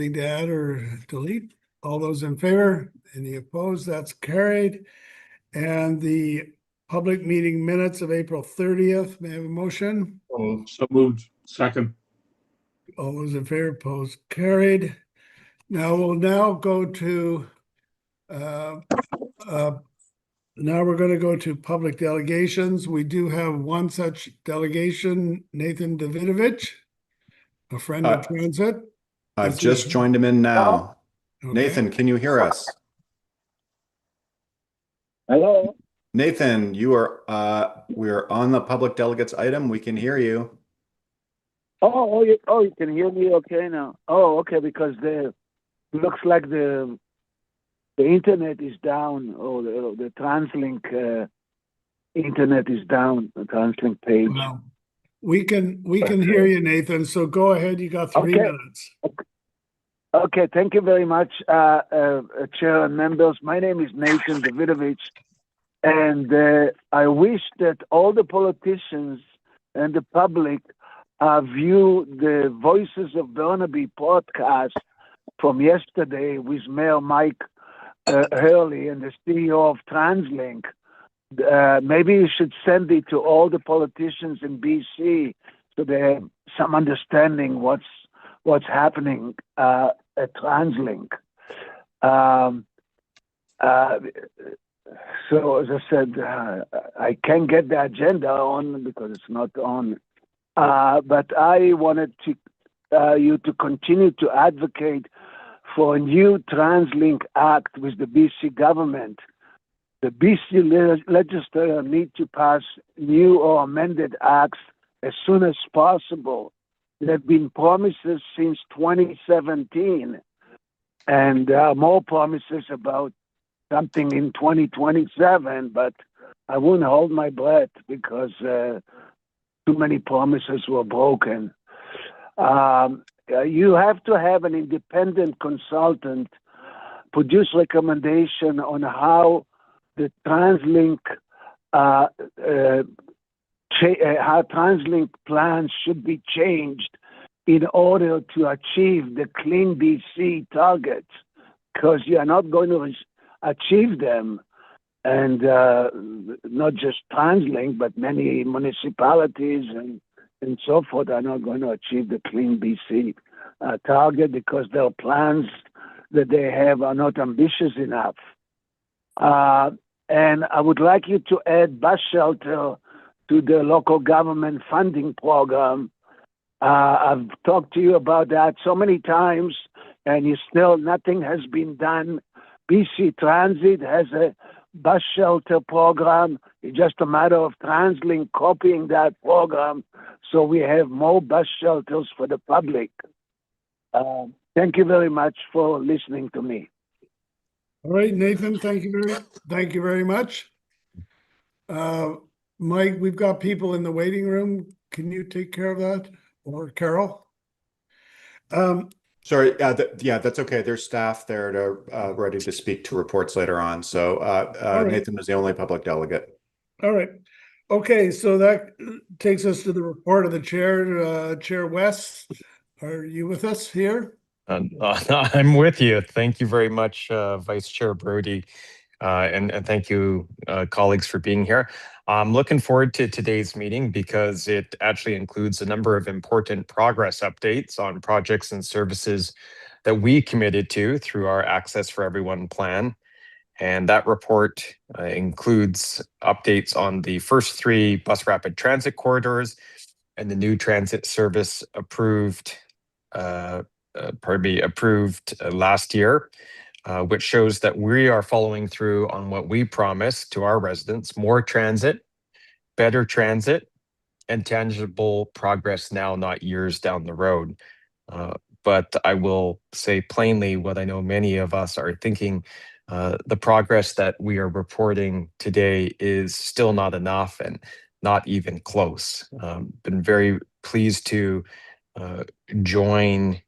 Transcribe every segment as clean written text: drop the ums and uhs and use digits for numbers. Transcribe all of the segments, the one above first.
Anything to add or delete? All those in favor? Any opposed? That's carried. And the public meeting minutes of April 30th, may I have a motion? Oh, so moved. Second. All those in favor, opposed, carried. Now we'll go to now we're going to go to public delegations. We do have one such delegation, Nathan Davidovich, a friend of transit. I've just joined him in now. Okay. Nathan, can you hear us? Hello. Nathan, we're on the public delegates item. We can hear you. You can hear me okay now. Oh, okay, because looks like the internet is down, or the TransLink internet is down, the TransLink page. Well, we can hear you, Nathan, so go ahead. You got 3 minutes. Okay, thank you very much, Chair and members. My name is Nathan Davidovich, and I wish that all the politicians and the public view the Voices of Burnaby podcast from yesterday with Mayor Mike Hurley and the CEO of TransLink. Maybe you should send it to all the politicians in BC so they have some understanding what's happening at TransLink. So as I said, I can't get the agenda on because it's not on. But I wanted you to continue to advocate for a new TransLink Act with the BC government. The BC legislature need to pass new or amended acts as soon as possible. There have been promises since 2017, and there are more promises about something in 2027, but I wouldn't hold my breath because too many promises were broken. You have to have an independent consultant produce recommendation on how the TransLink how TransLink plans should be changed in order to achieve the Clean BC targets, because you are not going to achieve them. And not just TransLink, but many municipalities and so forth are not going to achieve the Clean BC target because their plans that they have are not ambitious enough. And I would like you to add bus shelter to the local government funding program. I've talked to you about that so many times, and nothing has been done. BC Transit has a bus shelter program. It's just a matter of TransLink copying that program so we have more bus shelters for the public. Thank you very much for listening to me. All right, Nathan, thank you very much. Mike, we've got people in the waiting room. Can you take care of that? Or Carol? Sorry, yeah, that's okay. There's staff there to ready to speak to reports later on. So right. Nathan is the only public delegate. All right. Okay, so that takes us to the report of the chair. Chair West, are you with us here? I'm with you. Thank you very much, Vice Chair Brody, and thank you, colleagues, for being here. I'm looking forward to today's meeting because it actually includes a number of important progress updates on projects and services that we committed to through our Access for Everyone plan. And that report includes updates on the first 3 bus rapid transit corridors and the new transit service approved last year, which shows that we are following through on what we promised to our residents: more transit, better transit, and tangible progress now, not years down the road. But I will say plainly what I know many of us are thinking. The progress that we are reporting today is still not enough and not even close. Been very pleased to join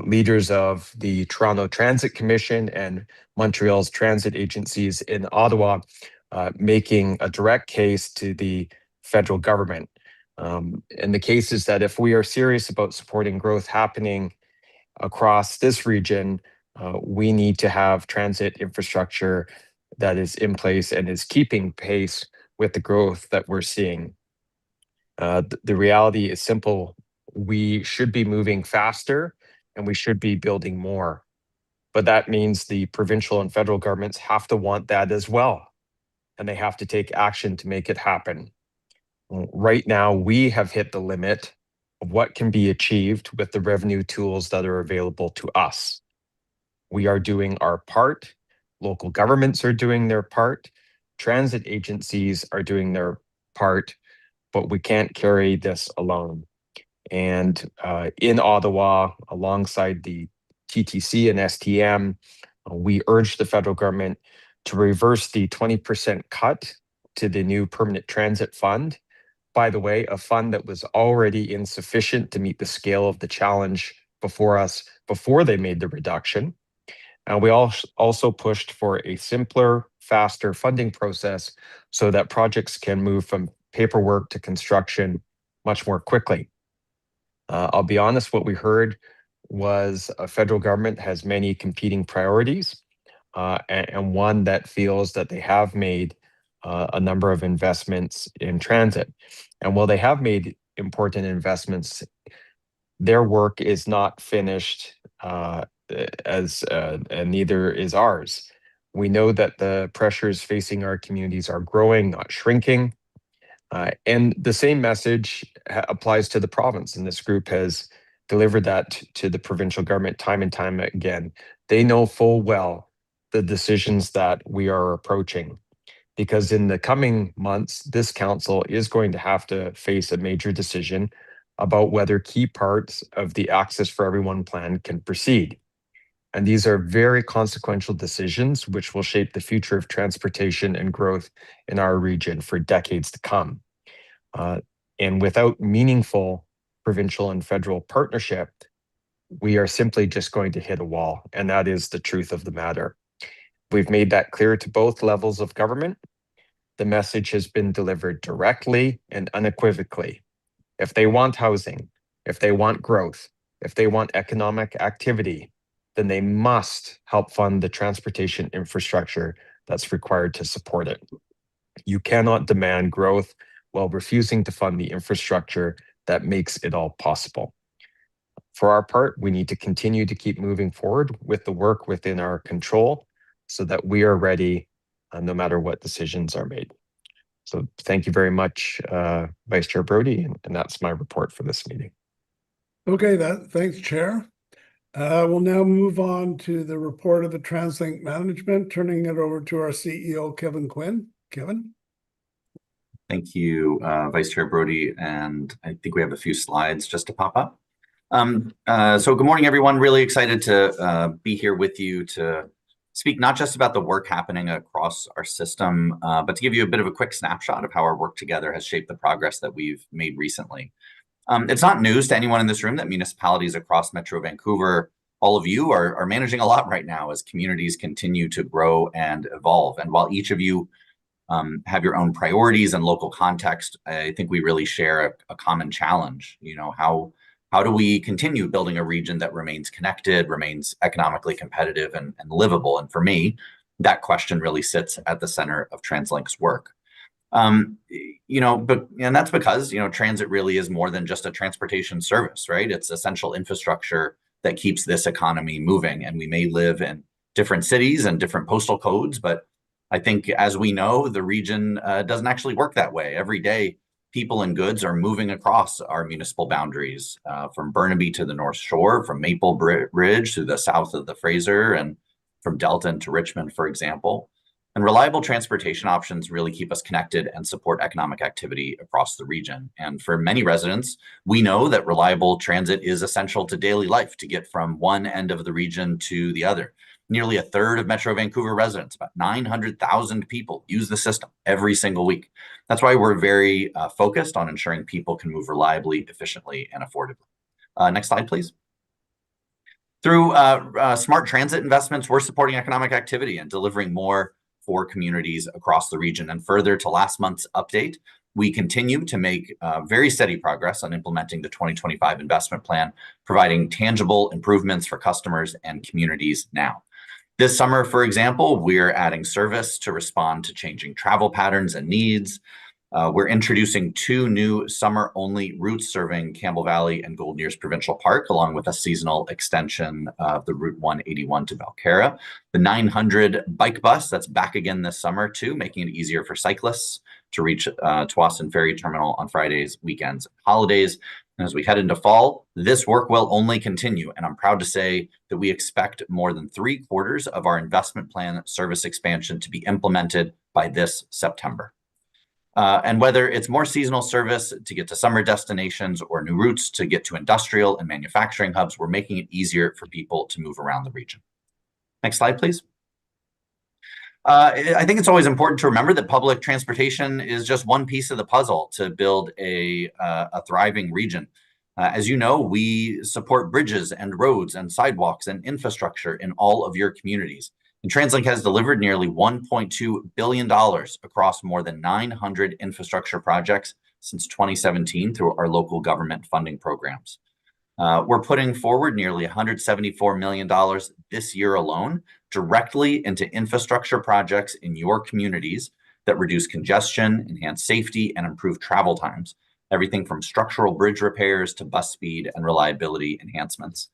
leaders of the Toronto Transit Commission and Montreal's transit agencies in Ottawa, making a direct case to the federal government. And the case is that if we are serious about supporting growth happening across this region, we need to have transit infrastructure that is in place and is keeping pace with the growth that we're seeing. The reality is simple. We should be moving faster and we should be building more. But that means the provincial and federal governments have to want that as well. And they have to take action to make it happen. Right now, we have hit the limit of what can be achieved with the revenue tools that are available to us. We are doing our part. Local governments are doing their part. Transit agencies are doing their part, but we can't carry this alone. And in Ottawa, alongside the TTC and STM, we urge the federal government to reverse the 20% cut to the new permanent transit fund. By the way, a fund that was already insufficient to meet the scale of the challenge before us before they made the reduction. And we also pushed for a simpler, faster funding process so that projects can move from paperwork to construction much more quickly. I'll be honest, what we heard was a federal government has many competing priorities, and one that feels that they have made a number of investments in transit. And while they have made important investments, their work is not finished, and neither is ours. We know that the pressures facing our communities are growing, not shrinking. And the same message applies to the province, and this group has delivered that to the provincial government time and time again. They know full well the decisions that we are approaching, because in the coming months, this council is going to have to face a major decision about whether key parts of the Access for Everyone plan can proceed. And these are very consequential decisions which will shape the future of transportation and growth in our region for decades to come. And without meaningful provincial and federal partnership, we are simply just going to hit a wall. And that is the truth of the matter. We've made that clear to both levels of government. The message has been delivered directly and unequivocally. If they want housing, if they want growth, if they want economic activity, then they must help fund the transportation infrastructure that's required to support it. You cannot demand growth while refusing to fund the infrastructure that makes it all possible. For our part, we need to continue to keep moving forward with the work within our control so that we are ready no matter what decisions are made. So thank you very much, Vice Chair Brody, and that's my report for this meeting. Okay, thanks, Chair. We'll now move on to the report of the TransLink management, turning it over to our CEO, Kevin Quinn. Kevin? Thank you, Vice Chair Brody, and I think we have a few slides just to pop up. So good morning, everyone. Really excited to be here with you to speak not just about the work happening across our system, but to give you a bit of a quick snapshot of how our work together has shaped the progress that we've made recently. It's not news to anyone in this room that municipalities across Metro Vancouver, all of you are managing a lot right now as communities continue to grow and evolve. And while each of you have your own priorities and local context, I think we really share a common challenge. You know, how do we continue building a region that remains connected, remains economically competitive and livable? And for me, that question really sits at the center of TransLink's work. And that's because, transit really is more than just a transportation service, right? It's essential infrastructure that keeps this economy moving. And we may live in different cities and different postal codes, but I think, as we know, the region doesn't actually work that way. Every day, people and goods are moving across our municipal boundaries, from Burnaby to the North Shore, from Maple Ridge to the south of the Fraser, and from Delton to Richmond, for example. And reliable transportation options really keep us connected and support economic activity across the region. And for many residents, we know that reliable transit is essential to daily life to get from one end of the region to the other. Nearly a third of Metro Vancouver residents, about 900,000 people, use the system every single week. That's why we're very focused on ensuring people can move reliably, efficiently, and affordably. Next slide, please. Through smart transit investments, we're supporting economic activity and delivering more for communities across the region. And further to last month's update, We continue to make very steady progress on implementing the 2025 investment plan, providing tangible improvements for customers and communities now. This summer, for example, we're adding service to respond to changing travel patterns and needs. We're introducing 2 new summer-only routes serving Campbell Valley and Golden Ears Provincial Park, along with a seasonal extension of the Route 181 to Belcarra. The 900 bike bus that's back again this summer too, making it easier for cyclists to reach Tsawwassen Ferry Terminal on Fridays, weekends, and holidays. And as we head into fall, this work will only continue. And I'm proud to say that we expect more than 3/4 of our investment plan service expansion to be implemented by this September. And whether it's more seasonal service to get to summer destinations or new routes to get to industrial and manufacturing hubs, we're making it easier for people to move around the region. Next slide, please. I think it's always important to remember that public transportation is just one piece of the puzzle to build a thriving region. As you know, we support bridges and roads and sidewalks and infrastructure in all of your communities. And TransLink has delivered nearly $1.2 billion across more than 900 infrastructure projects since 2017 through our local government funding programs. We're putting forward nearly $174 million this year alone directly into infrastructure projects in your communities that reduce congestion, enhance safety, and improve travel times. Everything from structural bridge repairs to bus speed and reliability enhancements.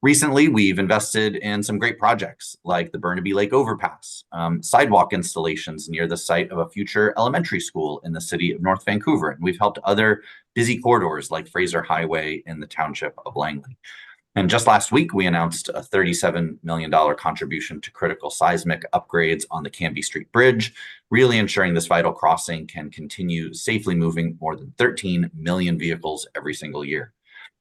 Recently, we've invested in some great projects like the Burnaby Lake Overpass, sidewalk installations near the site of a future elementary school in the city of North Vancouver. And we've helped other busy corridors like Fraser Highway in the township of Langley. And just last week, we announced a $37 million contribution to critical seismic upgrades on the Cambie Street Bridge, really ensuring this vital crossing can continue safely moving more than 13 million vehicles every single year.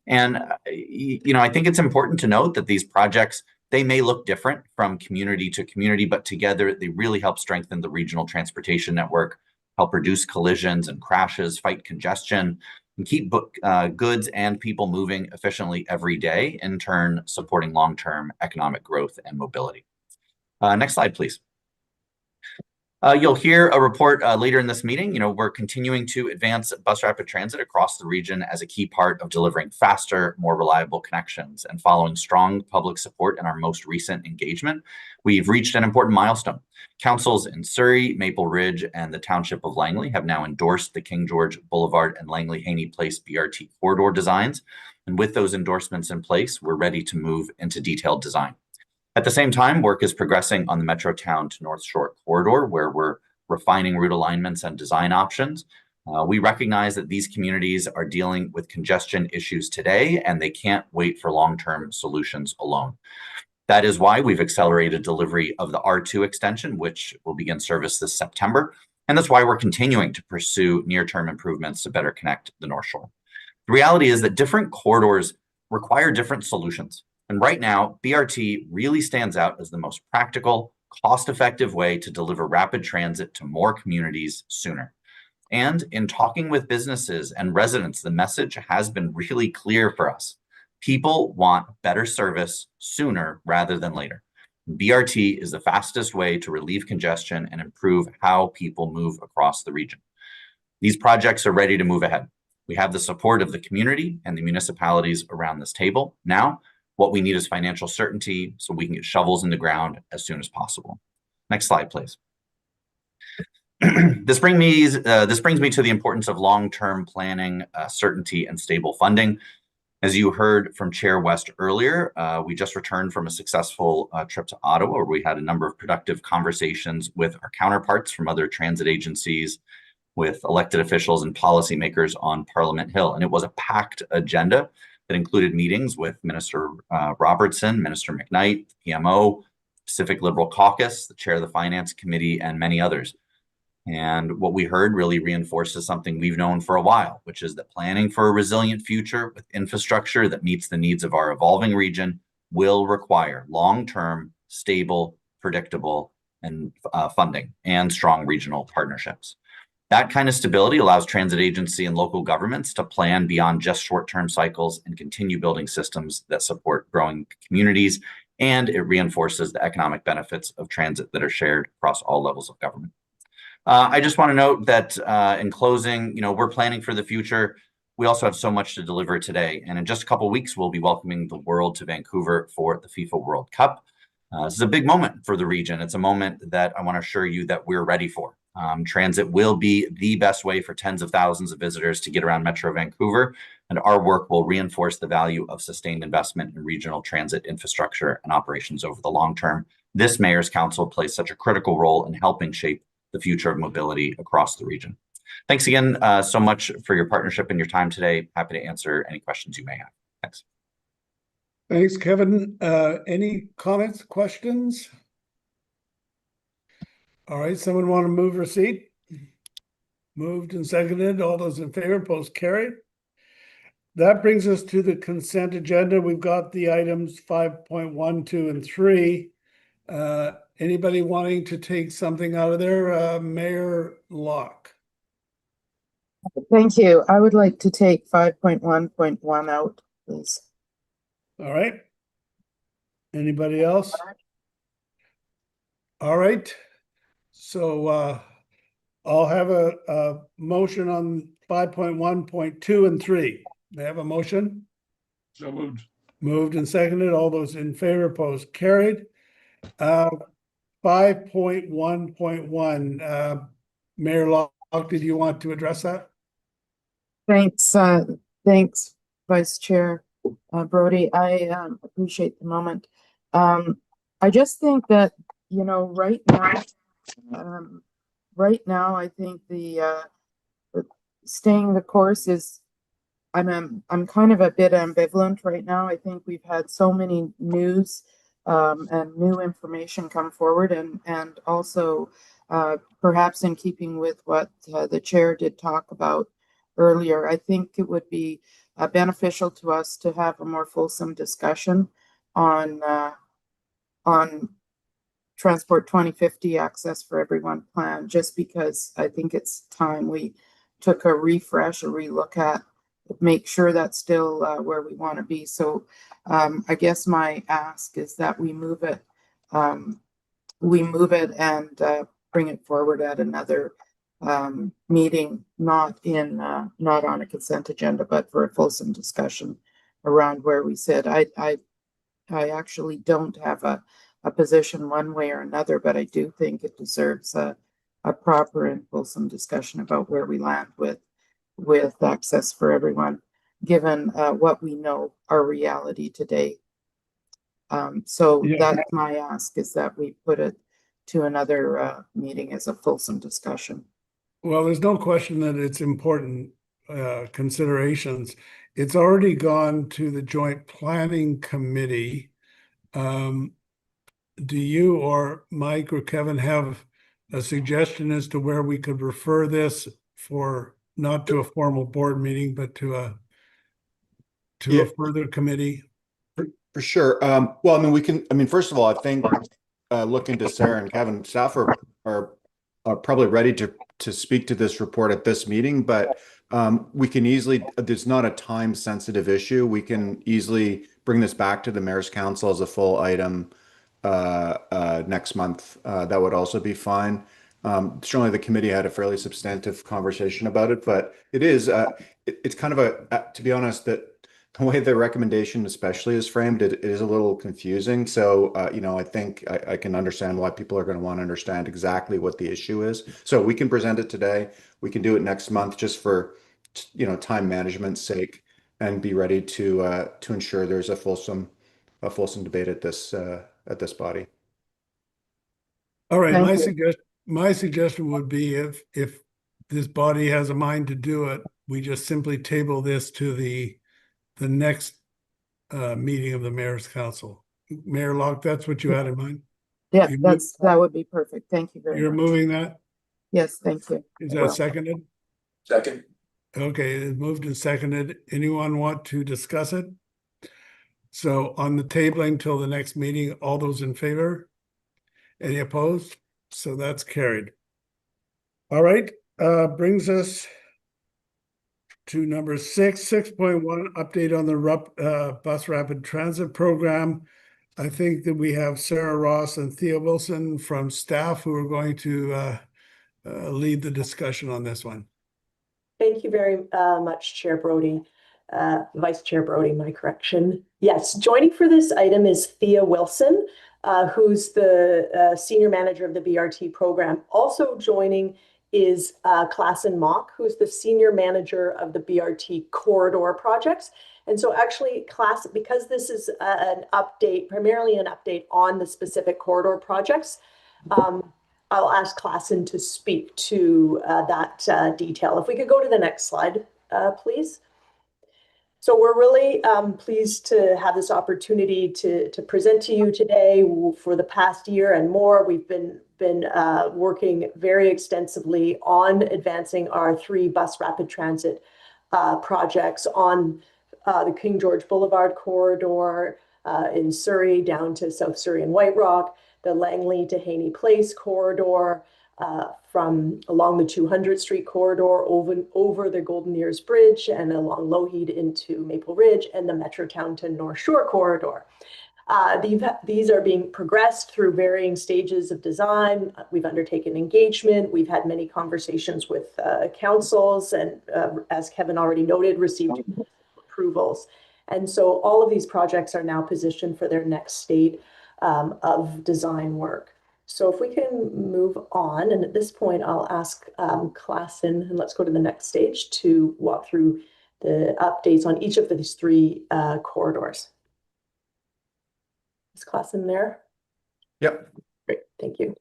And, I think it's important to note that these projects, they may look different from community to community, but together they really help strengthen the regional transportation network, help reduce collisions and crashes, fight congestion, and keep goods and people moving efficiently every day, in turn supporting long-term economic growth and mobility. Next slide, please. You'll hear a report later in this meeting. We're continuing to advance bus rapid transit across the region as a key part of delivering faster, more reliable connections. And following strong public support in our most recent engagement, we've reached an important milestone. Councils in Surrey, Maple Ridge, and the Township of Langley have now endorsed the King George Boulevard and Langley-Haney Place BRT corridor designs. And with those endorsements in place, we're ready to move into detailed design. At the same time, work is progressing on the Metrotown to North Shore corridor, where we're refining route alignments and design options. We recognize that these communities are dealing with congestion issues today, and they can't wait for long-term solutions alone. That is why we've accelerated delivery of the R2 extension, which will begin service this September. And that's why we're continuing to pursue near-term improvements to better connect the North Shore. The reality is that different corridors require different solutions. And right now, BRT really stands out as the most practical, cost-effective way to deliver rapid transit to more communities sooner. And in talking with businesses and residents, the message has been really clear for us. People want better service sooner rather than later. BRT is the fastest way to relieve congestion and improve how people move across the region. These projects are ready to move ahead. We have the support of the community and the municipalities around this table. Now, what we need is financial certainty so we can get shovels in the ground as soon as possible. Next slide, please. This brings me to the importance of long-term planning, certainty, and stable funding. As you heard from Chair West earlier, we just returned from a successful trip to Ottawa, where we had a number of productive conversations with our counterparts from other transit agencies, with elected officials and policymakers on Parliament Hill. And it was a packed agenda that included meetings with Minister Robertson, Minister McKnight, PMO, Pacific Liberal Caucus, the chair of the Finance Committee, and many others. And what we heard really reinforces something we've known for a while, which is that planning for a resilient future with infrastructure that meets the needs of our evolving region will require long-term, stable, predictable, and funding and strong regional partnerships. That kind of stability allows transit agency and local governments to plan beyond just short-term cycles and continue building systems that support growing communities, and it reinforces the economic benefits of transit that are shared across all levels of government. I just want to note that in closing, we're planning for the future. We also have so much to deliver today. And in just a couple of weeks, we'll be welcoming the world to Vancouver for the FIFA World Cup. This is a big moment for the region. It's a moment that I want to assure you that we're ready for. Transit will be the best way for tens of thousands of visitors to get around Metro Vancouver, and our work will reinforce the value of sustained investment in regional transit infrastructure and operations over the long term. This Mayor's Council plays such a critical role in helping shape the future of mobility across the region. Thanks again so much for your partnership and your time today. Happy to answer any questions you may have. Thanks. Thanks, Kevin. Any comments, questions? All right, someone want to move receipt? Moved and seconded. All those in favor, post carried. That brings us to the consent agenda. We've got the items 5.1, 2, and 3. Anybody wanting to take something out of there? Mayor Locke. Thank you. I would like to take 5.1.1 out, please. All right. Anybody else? All right. So I'll have a motion on 5.1.2 and 3. May I have a motion? So moved. Moved and seconded. All those in favor, post carried. 5.1.1. Mayor Locke, did you want to address that? Thanks, Vice Chair Brody. I appreciate the moment. I just think that, right now, I think the staying the course is, I'm kind of a bit ambivalent right now. I think we've had so many news and new information come forward, and also perhaps in keeping with what the chair did talk about earlier, I think it would be beneficial to us to have a more fulsome discussion on Transport 2050 Access for Everyone plan, just because I think it's time we took a refresh, a relook at, make sure that's still where we want to be. So I guess my ask is that we move it and bring it forward at another meeting, not on a consent agenda, but for a fulsome discussion around where we sit. I actually don't have a position one way or another, but I do think it deserves a proper and fulsome discussion about where we land with access for everyone, given what we know our reality today. So that's my ask, is that we put it to another meeting as a fulsome discussion. Well, there's no question that it's important considerations. It's already gone to the Joint Planning Committee. Do you or Mike or Kevin have a suggestion as to where we could refer this for, not to a formal board meeting, but to a further committee? For sure. Well, first of all, I think looking to Sarah and Kevin, staff are probably ready to speak to this report at this meeting, but we can easily, there's not a time sensitive issue. We can easily bring this back to the Mayor's Council as a full item next month. That would also be fine. Certainly the committee had a fairly substantive conversation about it, but it's kind of to be honest, that the way the recommendation especially is framed, it is a little confusing. So, I think I can understand why people are going to want to understand exactly what the issue is. So we can present it today. We can do it next month just for, time management's sake, and be ready to ensure there's a fulsome debate at this body. All right. Thank My suggestion would be if this body has a mind to do it, we just simply table this to the next meeting of the Mayor's Council. Mayor Locke, that's what you had in mind? Yeah, that would be perfect. Thank you very much. You're moving that? Yes, thank you. Is that seconded? Second. Okay, it's moved and seconded. Anyone want to discuss it? So on the tabling till the next meeting, all those in favor? Any opposed? So that's carried. All right, brings us to number 6.1, update on the bus rapid transit program. I think that we have Sarah Ross and Thea Wilson from staff who are going to lead the discussion on this one. Thank you very much, Chair Brody. Vice Chair Brody, my correction. Yes, joining for this item is Thea Wilson, who's the Senior Manager of the BRT program. Also joining is Klassen Mock, who's the Senior Manager of the BRT corridor projects. And so actually, because this is an update, primarily an update on the specific corridor projects, I'll ask Klassen to speak to that detail. If we could go to the next slide, please. So we're really pleased to have this opportunity to present to you today. For the past year and more, we've been working very extensively on advancing our 3 bus rapid transit projects on the King George Boulevard corridor in Surrey down to South Surrey and White Rock, the Langley to Haney Place corridor, from along the 200th Street corridor over the Golden Ears Bridge and along Lougheed into Maple Ridge, and the Metrotown to North Shore corridor. These are being progressed through varying stages of design. We've undertaken engagement. We've had many conversations with councils and, as Kevin already noted, received approvals. And so all of these projects are now positioned for their next state of design work. So if we can move on, and at this point, I'll ask Klassen, and let's go to the next stage to walk through the updates on each of these 3 corridors. Is Klassen there? Yep. Great, thank you.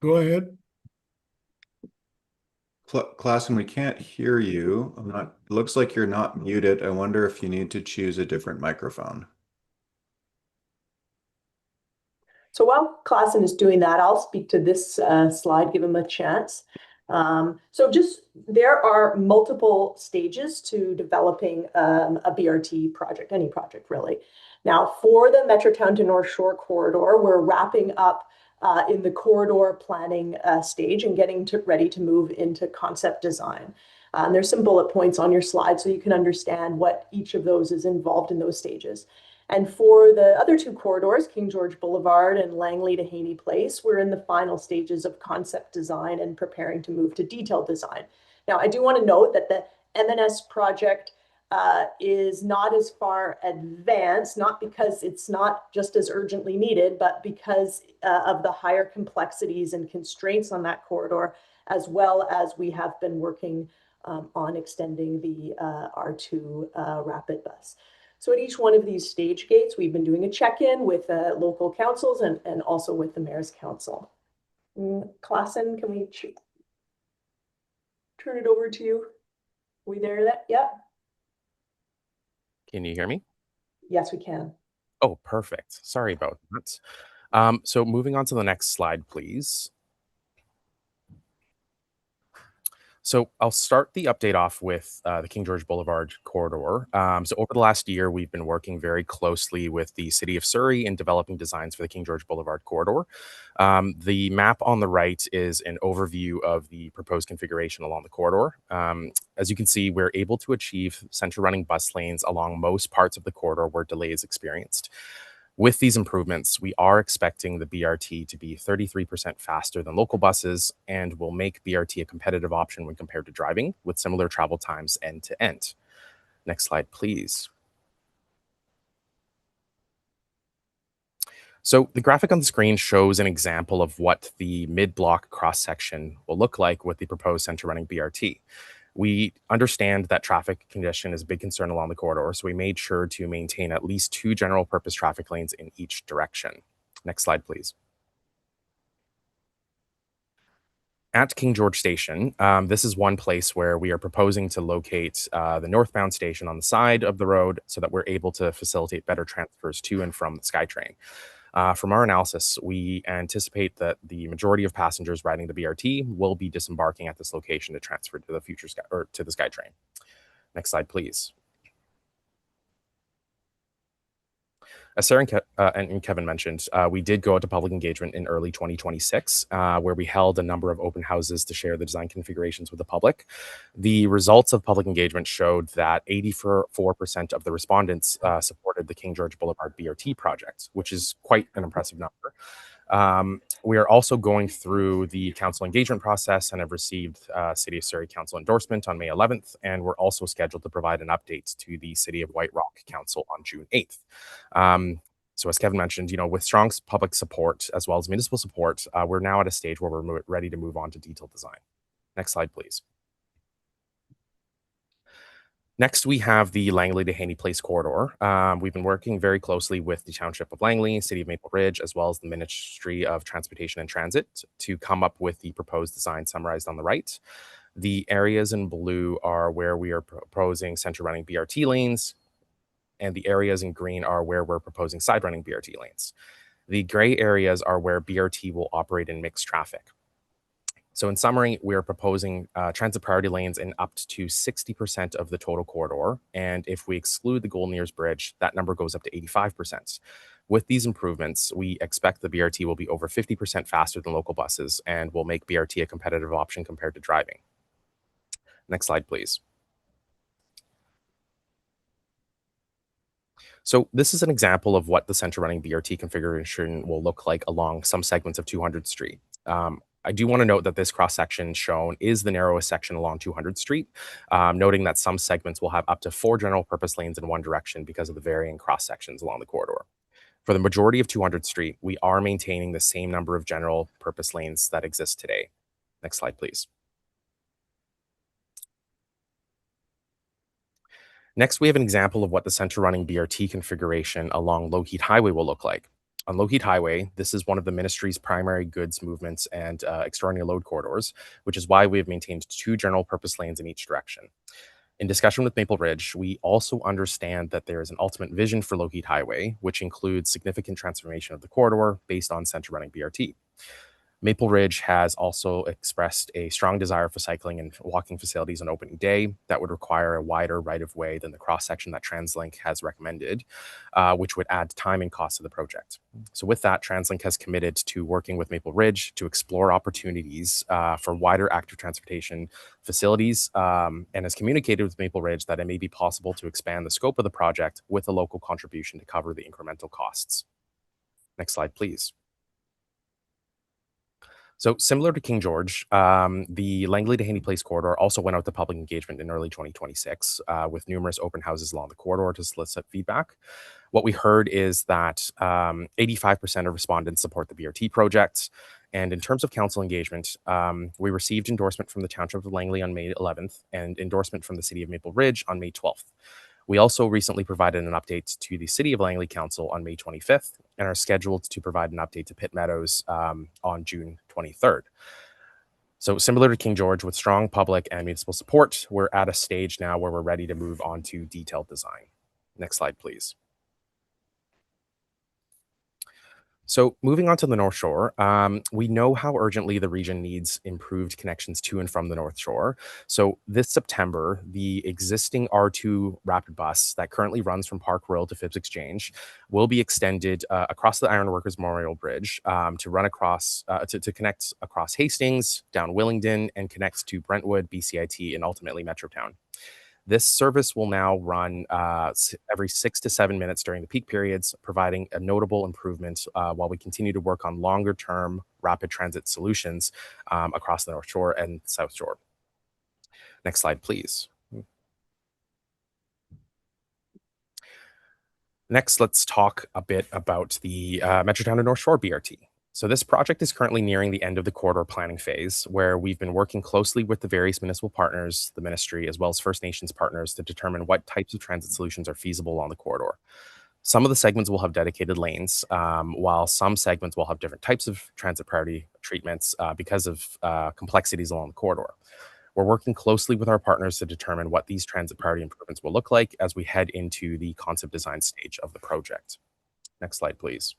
Go ahead. Klassen, we can't hear you. Looks like you're not muted. I wonder if you need to choose a different microphone. So while Klassen is doing that, I'll speak to this slide, give him a chance. So there are multiple stages to developing a BRT project, any project really. Now for the Metrotown to North Shore corridor, we're wrapping up in the corridor planning stage and getting ready to move into concept design. There's some bullet points on your slide so you can understand what each of those is involved in those stages. And for the other 2 corridors, King George Boulevard and Langley to Haney Place, we're in the final stages of concept design and preparing to move to detailed design. Now, I do want to note that the MNS project is not as far advanced, not because it's not just as urgently needed, but because of the higher complexities and constraints on that corridor, as well as we have been working on extending the R2 rapid bus. So at each one of these stage gates, we've been doing a check-in with local councils and also with the Mayor's Council. Klassen, can we turn it over to you? Are we there yet? Yeah. Can you hear me? Yes, we can. Oh, perfect. Sorry about that. So moving on to the next slide, please. So I'll start the update off with the King George Boulevard corridor. So over the last year, we've been working very closely with the City of Surrey in developing designs for the King George Boulevard corridor. The map on the right is an overview of the proposed configuration along the corridor. As you can see, we're able to achieve center running bus lanes along most parts of the corridor where delay is experienced. With these improvements, we are expecting the BRT to be 33% faster than local buses and will make BRT a competitive option when compared to driving, with similar travel times end to end. Next slide, please. So the graphic on the screen shows an example of what the mid-block cross-section will look like with the proposed center running BRT. We understand that traffic congestion is a big concern along the corridor, so we made sure to maintain at least 2 general purpose traffic lanes in each direction. Next slide, please. At King George Station, this is one place where we are proposing to locate the northbound station on the side of the road so that we're able to facilitate better transfers to and from the SkyTrain. From our analysis, we anticipate that the majority of passengers riding the BRT will be disembarking at this location to transfer to the to the SkyTrain. Next slide, please. As Sarah and Kevin mentioned, we did go out to public engagement in early 2026, where we held a number of open houses to share the design configurations with the public. The results of public engagement showed that 84% of the respondents supported the King George Boulevard BRT project, which is quite an impressive number. We are also going through the council engagement process and have received City of Surrey Council endorsement on May 11th, and we're also scheduled to provide an update to the City of White Rock Council on June 8th. So as Kevin mentioned, with strong public support as well as municipal support, we're now at a stage where we're ready to move on to detailed design. Next slide, please. Next, we have the Langley to Haney Place corridor. We've been working very closely with the Township of Langley, City of Maple Ridge, as well as the Ministry of Transportation and Transit to come up with the proposed design summarized on the right. The areas in blue are where we are proposing center running BRT lanes, and the areas in green are where we're proposing side running BRT lanes. The gray areas are where BRT will operate in mixed traffic. So in summary, we are proposing transit priority lanes in up to 60% of the total corridor. And if we exclude the Golden Ears Bridge, that number goes up to 85%. With these improvements, we expect the BRT will be over 50% faster than local buses and will make BRT a competitive option compared to driving. Next slide, please. So this is an example of what the center running BRT configuration will look like along some segments of 200th Street. I do want to note that this cross-section shown is the narrowest section along 200th Street, noting that some segments will have up to 4 general purpose lanes in one direction because of the varying cross-sections along the corridor. For the majority of 200th Street, we are maintaining the same number of general purpose lanes that exist today. Next slide, please. Next, we have an example of what the center running BRT configuration along Lougheed Highway will look like. On Lougheed Highway, this is one of the ministry's primary goods movements and extraordinary load corridors, which is why we have maintained 2 general purpose lanes in each direction. In discussion with Maple Ridge, we also understand that there is an ultimate vision for Lougheed Highway, which includes significant transformation of the corridor based on center running BRT. Maple Ridge has also expressed a strong desire for cycling and walking facilities on opening day that would require a wider right-of-way than the cross-section that TransLink has recommended, which would add time and cost to the project. So with that, TransLink has committed to working with Maple Ridge to explore opportunities for wider active transportation facilities, and has communicated with Maple Ridge that it may be possible to expand the scope of the project with a local contribution to cover the incremental costs. Next slide, please. So similar to King George, the Langley to Haney Place corridor also went out to public engagement in early 2026 with numerous open houses along the corridor to solicit feedback. What we heard is that 85% of respondents support the BRT project. And in terms of council engagement, we received endorsement from the Township of Langley on May 11th and endorsement from the City of Maple Ridge on May 12th. We also recently provided an update to the City of Langley Council on May 25th and are scheduled to provide an update to Pitt Meadows on June 23rd. So similar to King George, with strong public and municipal support, we're at a stage now where we're ready to move on to detailed design. Next slide, please. So moving on to the North Shore, we know how urgently the region needs improved connections to and from the North Shore. So this September, the existing R2 rapid bus that currently runs from Park Royal to Phibbs Exchange will be extended across the Ironworkers Memorial Bridge to run across, to connect across Hastings, down Willingdon, and connects to Brentwood, BCIT, and ultimately Metrotown. This service will now run every 6 to 7 minutes during the peak periods, providing a notable improvement while we continue to work on longer-term rapid transit solutions across the North Shore and South Shore. Next slide, please. Next, let's talk a bit about the Metrotown to North Shore BRT. So this project is currently nearing the end of the corridor planning phase, where we've been working closely with the various municipal partners, the ministry, as well as First Nations partners to determine what types of transit solutions are feasible on the corridor. Some of the segments will have dedicated lanes, while some segments will have different types of transit priority treatments because of complexities along the corridor. We're working closely with our partners to determine what these transit priority improvements will look like as we head into the concept design stage of the project. Next slide, please.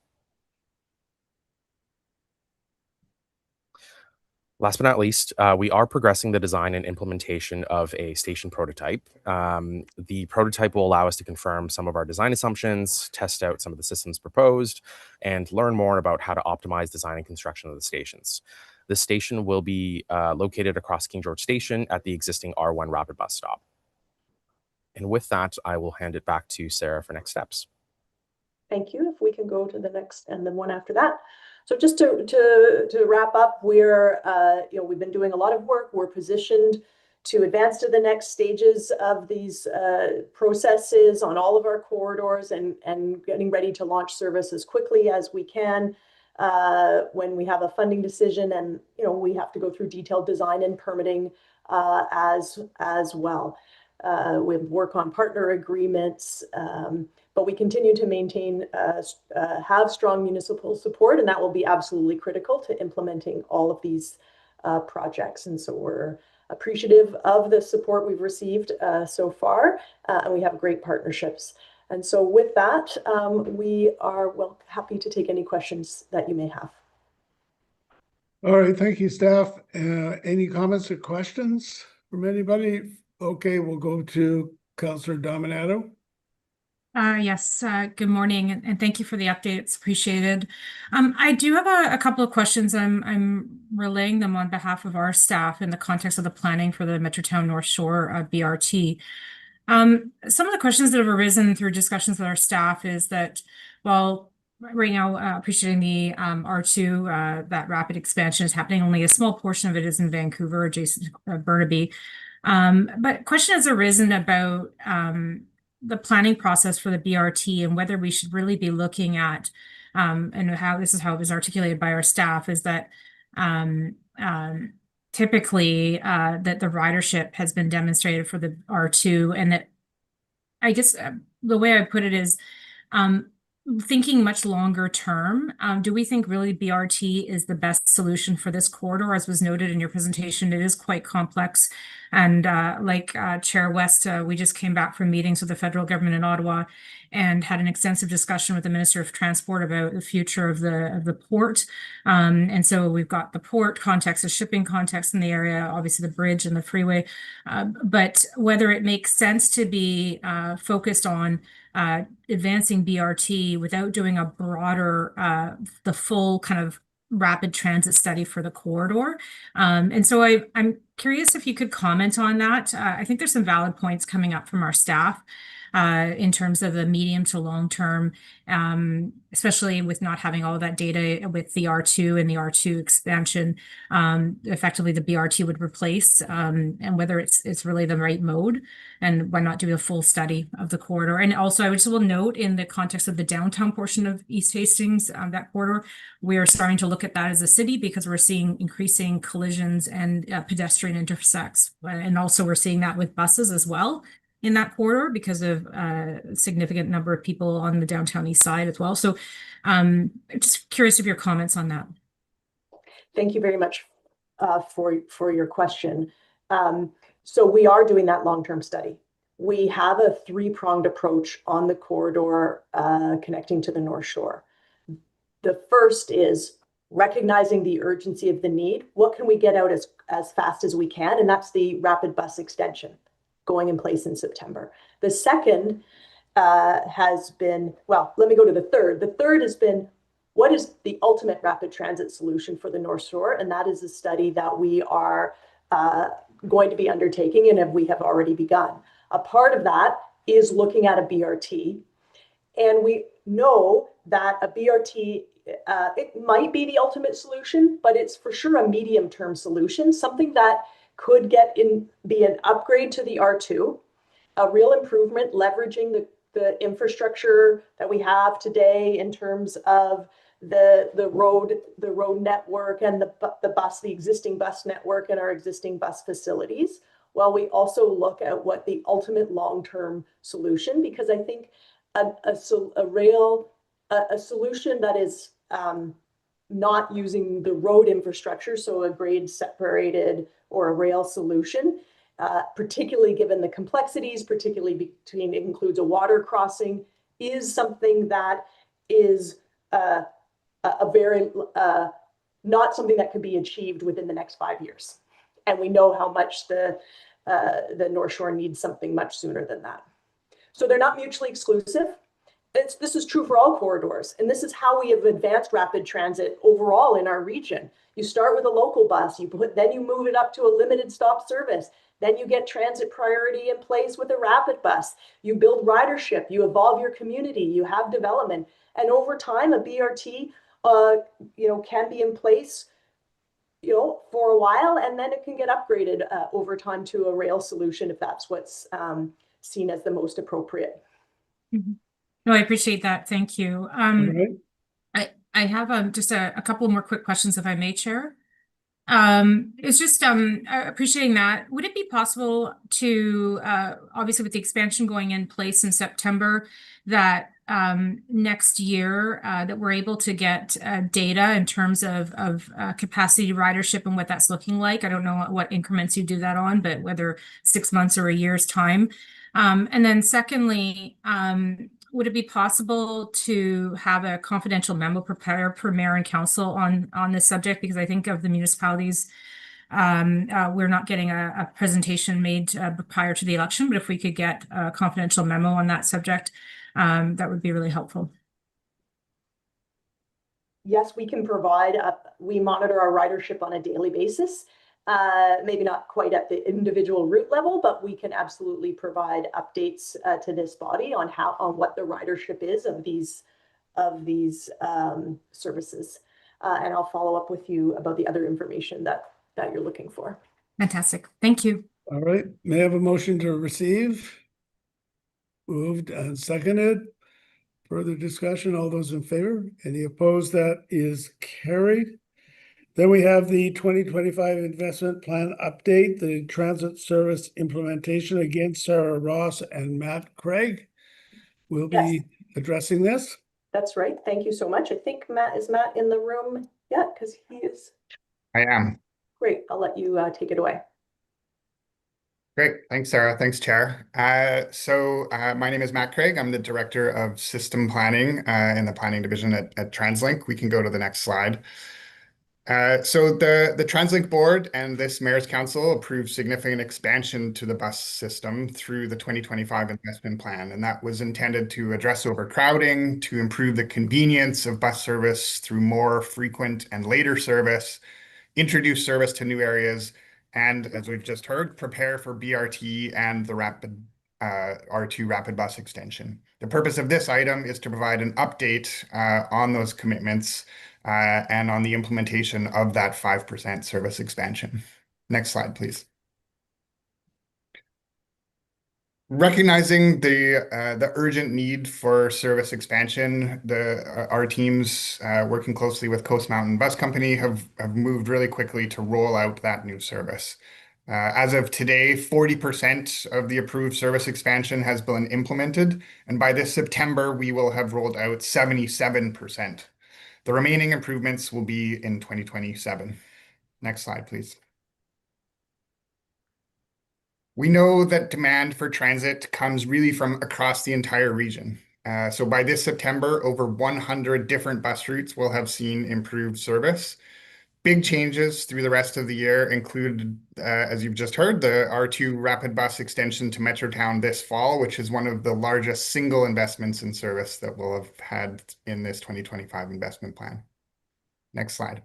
Last but not least, we are progressing the design and implementation of a station prototype. The prototype will allow us to confirm some of our design assumptions, test out some of the systems proposed, and learn more about how to optimize design and construction of the stations. The station will be located across King George Station at the existing R1 rapid bus stop. And with that, I will hand it back to Sarah for next steps. Thank you. If we can go to the next and then one after that. So just to wrap up, we're we've been doing a lot of work. We're positioned to advance to the next stages of these processes on all of our corridors and getting ready to launch service as quickly as we can when we have a funding decision, and we have to go through detailed design and permitting as well. We work on partner agreements. But we continue to maintain, have strong municipal support, and that will be absolutely critical to implementing all of these projects. And so we're appreciative of the support we've received so far, and we have great partnerships. And so with that, we are happy to take any questions that you may have. All right, thank you, staff. Any comments or questions from anybody? Okay, we'll go to Councillor Dominato. Yes, good morning, and thank you for the update. It's appreciated. I do have a couple of questions. I'm relaying them on behalf of our staff in the context of the planning for the Metrotown North Shore BRT. Some of the questions that have arisen through discussions with our staff is that, well, right now, appreciating the R2, that rapid expansion is happening. Only a small portion of it is in Vancouver, adjacent to Burnaby. But question has arisen about the planning process for the BRT and whether we should really be looking at, and how this is how it was articulated by our staff, is that typically that the ridership has been demonstrated for the R2, and that I guess the way I put it is thinking much longer term. Do we think really BRT is the best solution for this corridor? As was noted in your presentation, it is quite complex. And like Chair West, we just came back from meetings with the federal government in Ottawa and had an extensive discussion with the Minister of Transport about the future of the port. And so we've got the port context, the shipping context in the area, obviously the bridge and the freeway. But whether it makes sense to be focused on advancing BRT without doing a broader, the full kind of rapid transit study for the corridor. And so I'm curious if you could comment on that. I think there's some valid points coming up from our staff in terms of the medium to long term, especially with not having all of that data with the R2 and the R2 expansion. Effectively, the BRT would replace, and whether it's really the right mode, and why not do a full study of the corridor. And also, I just will note in the context of the downtown portion of East Hastings, that corridor, we are starting to look at that as a city because we're seeing increasing collisions and pedestrian intersects. And also we're seeing that with buses as well in that corridor because of a significant number of people on the downtown east side as well. So just curious of your comments on that. Thank you very much for your question. So we are doing that long-term study. We have a three-pronged approach on the corridor connecting to the North Shore. The first is recognizing the urgency of the need. What can we get out as fast as we can? And that's the rapid bus extension going in place in September. The second has been, well, let me go to the third. The third has been, what is the ultimate rapid transit solution for the North Shore? And that is a study that we are going to be undertaking and we have already begun. A part of that is looking at a BRT. And we know that a BRT, it might be the ultimate solution, but it's for sure a medium-term solution, something that could be an upgrade to the R2, a real improvement, leveraging the infrastructure that we have today in terms of the road network and the existing bus network and our existing bus facilities, while we also look at what the ultimate long-term solution, because I think a solution that is not using the road infrastructure, so a grade separated or a rail solution, particularly given the complexities, particularly between, it includes a water crossing, is something that is a very not something that could be achieved within the next 5 years. And we know how much the North Shore needs something much sooner than that. So they're not mutually exclusive. This is true for all corridors. And this is how we have advanced rapid transit overall in our region. You start with a local bus, then you move it up to a limited stop service. Then you get transit priority in place with a rapid bus. You build ridership, you evolve your community, you have development. And over time, a BRT can be in place for a while, and then it can get upgraded over time to a rail solution if that's what's seen as the most appropriate. Mhm. No, I appreciate that. Thank you. All right. I have just a couple more quick questions, if I may, Chair. It's just appreciating that. Would it be possible to obviously with the expansion going in place in September, that next year that we're able to get data in terms of capacity ridership and what that's looking like? I don't know what increments you do that on, but whether 6 months or a year's time. And then secondly, would it be possible to have a confidential memo prepared for mayor and council on this subject? Because I think of the municipalities, we're not getting a presentation made prior to the election, but if we could get a confidential memo on that subject, that would be really helpful. Yes, we can provide, we monitor our ridership on a daily basis. Maybe not quite at the individual route level, but we can absolutely provide updates to this body on what the ridership is of these services. And I'll follow up with you about the other information that you're looking for. Fantastic. Thank you. All right. May I have a motion to receive? Moved and seconded. Further discussion? All those in favor? Any opposed? That is carried. Then we have the 2025 investment plan update, the transit service implementation. Again, Sarah Ross and Matt Craig will be addressing this. That's right. Thank you so much. I think Matt in the room yet? Because he is. I am. Great. I'll let you take it away. Great. Thanks, Sarah. Thanks, Chair. My name is Matt Craig. I'm the Director of System Planning in the Planning Division at TransLink. We can go to the next slide. So the TransLink board and this Mayor's Council approved significant expansion to the bus system through the 2025 investment plan. And that was intended to address overcrowding, to improve the convenience of bus service through more frequent and later service, introduce service to new areas, and as we've just heard, prepare for BRT and the R2 rapid bus extension. The purpose of this item is to provide an update on those commitments and on the implementation of that 5% service expansion. Next slide, please. Recognizing the urgent need for service expansion, our teams working closely with Coast Mountain Bus Company have moved really quickly to roll out that new service. As of today, 40% of the approved service expansion has been implemented, and by this September, we will have rolled out 77%. The remaining improvements will be in 2027. Next slide, please. We know that demand for transit comes really from across the entire region. So by this September, over 100 different bus routes will have seen improved service. Big changes through the rest of the year include, as you've just heard, the R2 rapid bus extension to Metrotown this fall, which is one of the largest single investments in service that we'll have had in this 2025 investment plan. Next slide.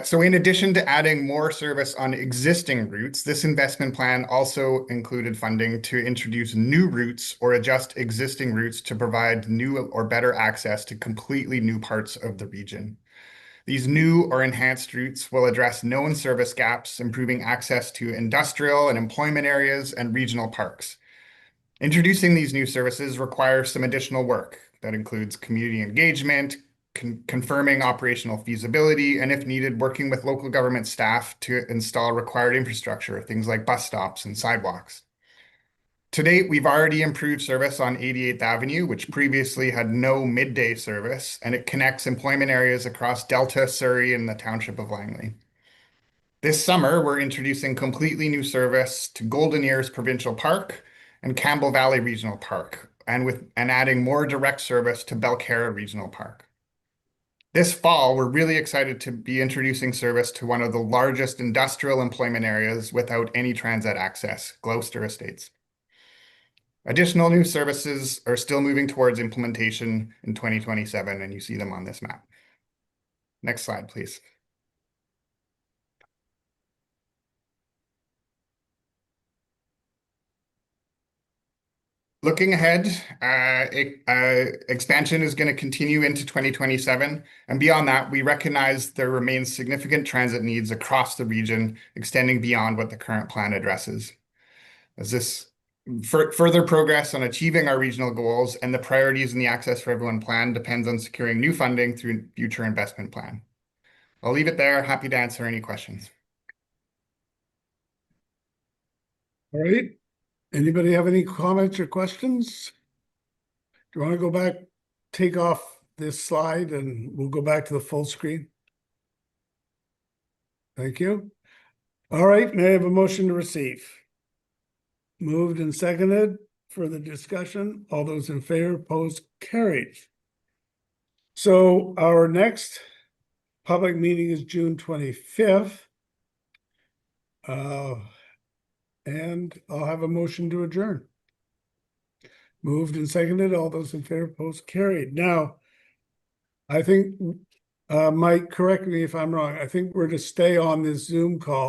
So in addition to adding more service on existing routes, this investment plan also included funding to introduce new routes or adjust existing routes to provide new or better access to completely new parts of the region. These new or enhanced routes will address known service gaps, improving access to industrial and employment areas and regional parks. Introducing these new services requires some additional work that includes community engagement, confirming operational feasibility, and if needed, working with local government staff to install required infrastructure, things like bus stops and sidewalks. To date, we've already improved service on 88th Avenue, which previously had no midday service, and it connects employment areas across Delta, Surrey, and the township of Langley. This summer, we're introducing completely new service to Golden Ears Provincial Park and Campbell Valley Regional Park, and adding more direct service to Belcarra Regional Park. This fall, we're really excited to be introducing service to one of the largest industrial employment areas without any transit access, Gloucester Estates. Additional new services are still moving towards implementation in 2027, and you see them on this map. Next slide, please. Looking ahead, expansion is going to continue into 2027. And beyond that, we recognize there remains significant transit needs across the region, extending beyond what the current plan addresses. As this further progress on achieving our regional goals and the priorities in the Access for Everyone plan depends on securing new funding through future investment plan. I'll leave it there. Happy to answer any questions. All right. Anybody have any comments or questions? Do you want to go back, take off this slide, and we'll go back to the full screen? Thank you. All right, may I have a motion to receive? Moved and seconded for the discussion. All those in favor, opposed, carried. So our next public meeting is June 25th. And I'll have a motion to adjourn. Moved and seconded. All those in favor, opposed, carried. Now, I think, Mike, correct me if I'm wrong. I think we're to stay on this Zoom call